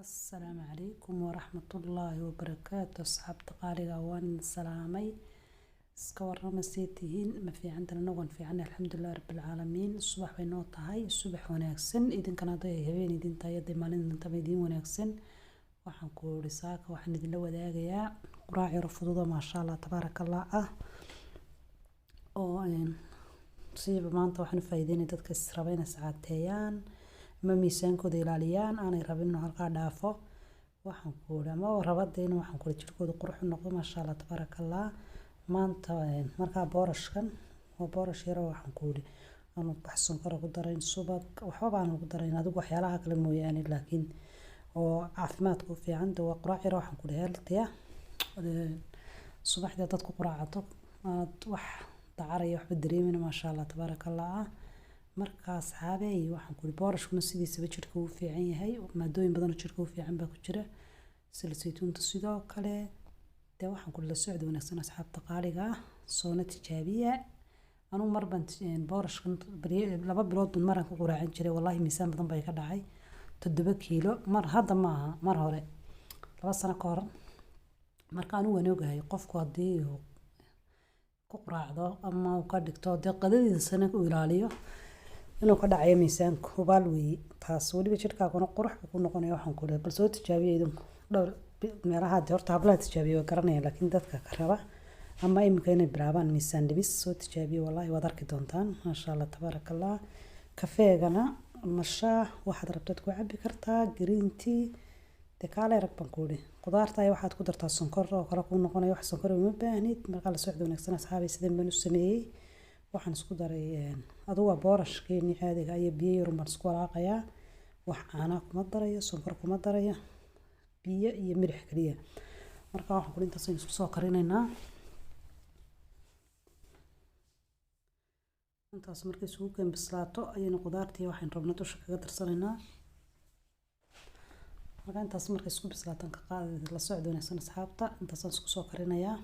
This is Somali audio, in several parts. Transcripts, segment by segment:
السلام عليكم ورحمة الله وبركاته. أصحابتي قالوا وان سلامي اسكور مسيتهين ما في عندنا نوغن في عنا الحمد لله رب العالمين. الصبح بينوت هاي الصبح وناكسن إذن كان هذي هبين إذن تايد مالين أنت بيدين وناكسن waxaan ku risaaka waxaan idin la wadaagayaa quraac yar fudud ma sha Allah tabarakallah oo siiba maanta waxaan faa'iideynay dadka israbayna saacateeyaan ma miisaankooda ilaaliyaan aanay rabin halka dhaafo waxaan ku ma rabadeen waxaan ku jirkooda qurux noqdo ma sha Allah tabarakallah maanta marka boorashkan oo boorash yar waxaan ku yiri aanu baxsan karo ku darayn subag waxba baan ugu darayn adigu waxyaalaha kale mooyaane laakiin oo caafimaadku fiican waa quraac yar waxaan ku leeyahay subaxda dadku quraacato wax dacaraya waxba dareemayna ma sha Allah tabarakallah markaas xaabay waxaan ku boorashkuna sidiisaba jirka uu fiican yahay maadooyin badan oo jirka uu fiican baa ku jira silsaytuunta sidoo kale waxaan ku la socdo wanaagsan asxaabta qaaliga soona tijaabiya anu marban boorashkan laba bilood maran ku quraacan jiray wallahi miisaan badan bay ka dhacay 7 kiilo mar hadda maaha mar hore 2 sano ka hor marka anu wanoogahay qofku hadii uu ku quraacdo ama uu ka dhigto qadadiisa sana u ilaaliyo inuu ka dhacayo miisaanku hubaal weey taas waliba jirkaaguna qurux ku noqonayo waxaan ku leeyahay bal soo tijaabiyo idin dhowr meelaha horta habla tijaabiyo garanaya laakiin dadka ka raba ama imika inay bilaabaan miisaan dhibis soo tijaabiyo wallahi waad arki doontaan ma sha Allah tabarakallah kafeegana masha waxaad rabtad ku cabi kartaa green tea kale ragban kuudi qudaarta ay waxaad ku dartaa sonkor oo kala ku noqonayo wax sonkor uma baahnid marka la socdo wanaagsan asxaabay sideen baan u sameeyay waxaan isku daray aduga boorashkeeni caadiga ay biyo yar ma isku walaaqaya wax aana kuma darayo sonkor kuma darayo biyo iyo milix kaliya marka waxaan ku intaas isku soo karinaynaa intaas markay isugu keen bislaato ayayna qudaartii waxaan rabnaa dusha kaga darsanaynaa marka intaas markay isku bislaataan ka qaad la socdo wanaagsan asxaabta intaas isku soo karinayaa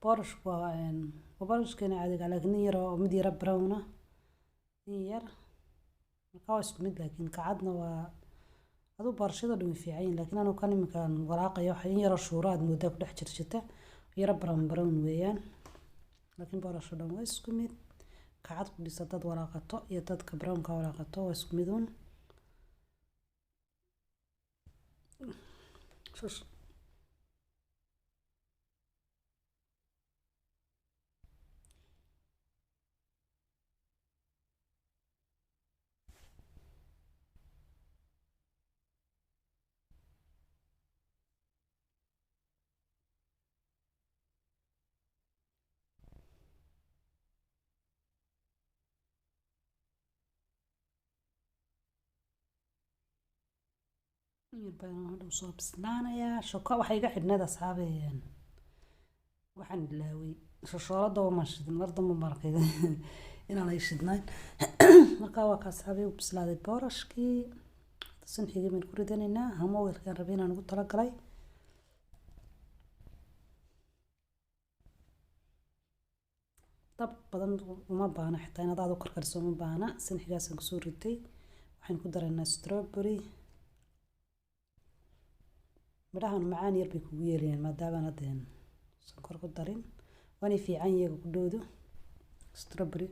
بورش وبورشكنا عادي على كنيرة ومدي ربرونا نير القاوس كمد لكن قعدنا هذا برشيدة دون في عين لكن أنا كان مكان وراقة يوحين يرى شوراد مودك لحجر شتاء يربرون برون ويان لكن برشة دون ويسكمد قعد بيصدد وراقته يتد كبرون كوراقته ويسكمدون شوش يبان هذا وصوب سنانا يا شوكا وحيقا حدنا أصحابي waxaan ilaaway shoshooda oo maashidin marda ma marqid inaan ay shidnaan marka waa ka saabay u bislaaday boorashkii tasan xigay min ku ridanayna hamo weelkan rabeen aan ugu tala galay tab badan uma baana xitaa inaad aad u karkarso uma baana san xigaasan ku soo ritay waxaan ku daraynaa strawberry midhahan macaan yar bay kugu yeelayaan maadaama aadeen sonkor ku darin waana fiican yahay ku dhoodo strawberry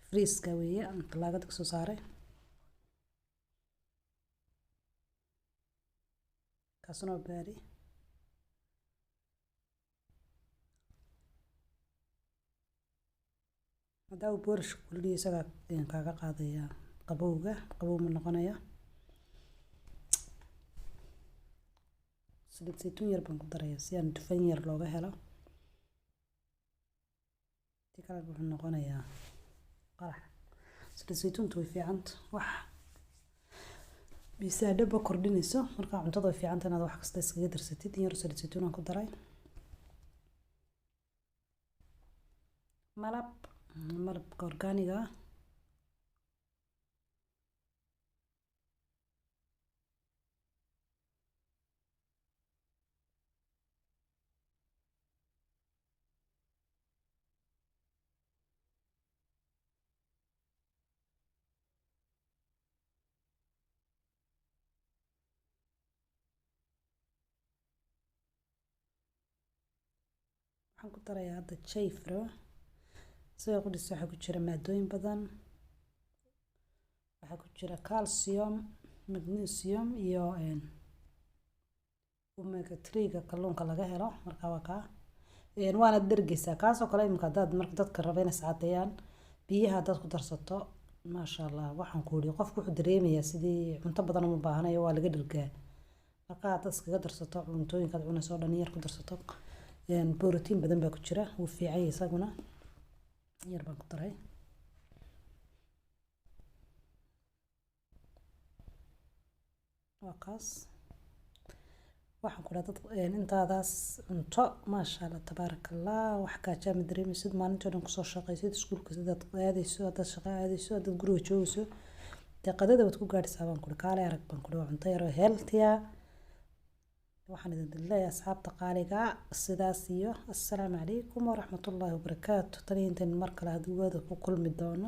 freeze-ka weeye aan talaagada ka soo saaray kaasna baari hadaa uu boorish kulliye isaga kaaga qaadaya qabowga qabow ma noqonaya. saliid saytuun yar baan ku daraya si aan dufan yar looga helo. tii kale wuxuu noqonayaa qarax. saliid saytuuntu way fiicanta wax miisaanaba kordhinayso marka cuntada way fiicanta inaad wax kasta iskaga darsatid. in yar saliid saytuun aan ku daray. malabka organiga ah waxaan ku darayaa hadda jayfro. isaga qudhiis waxaa ku jira maadooyin badan. waxaa ku jira calcium, magnesium iyo omega 3 kalluunka laga helo. marka waa kaa waana dhergeysaa kaasoo kale imika hadaad marka dadka raba inay iscadeeyaan biyaha hadaad ku darsato maasha allah waxaan ku yidhi qofku wuxuu dareemayaa sidii cunto badan uma baahanayo waa laga dhergaa. marka hadaad iskaga darsato cuntooyinkaad cunayso oo dhan yar ku darsato borotiin badan baa ku jira wuu fiican yahay isaguna. yar baan ku daray. waa kaas waxaan ku dhahay dad intaadaas cunto maasha allah tabaaraka allah wax gaajaa ma dareemaysid maalintoo dhan kusoo shaqaysid iskuulka sidaad aadayso hadaad shaqo aadayso hadaad guriga joogayso dee qadada waad ku gaadhaysaa baan ku dhahay kaale arag baan ku dhahay waa cunto yaroo healthy ah. waxaan idin leeyahay asxaabta qaaliga sidaas iyo assalaamu calaykum waraxmatullaahi wabarakaatu. tan iyo intaan mar kale hadii wada ku kulmi doono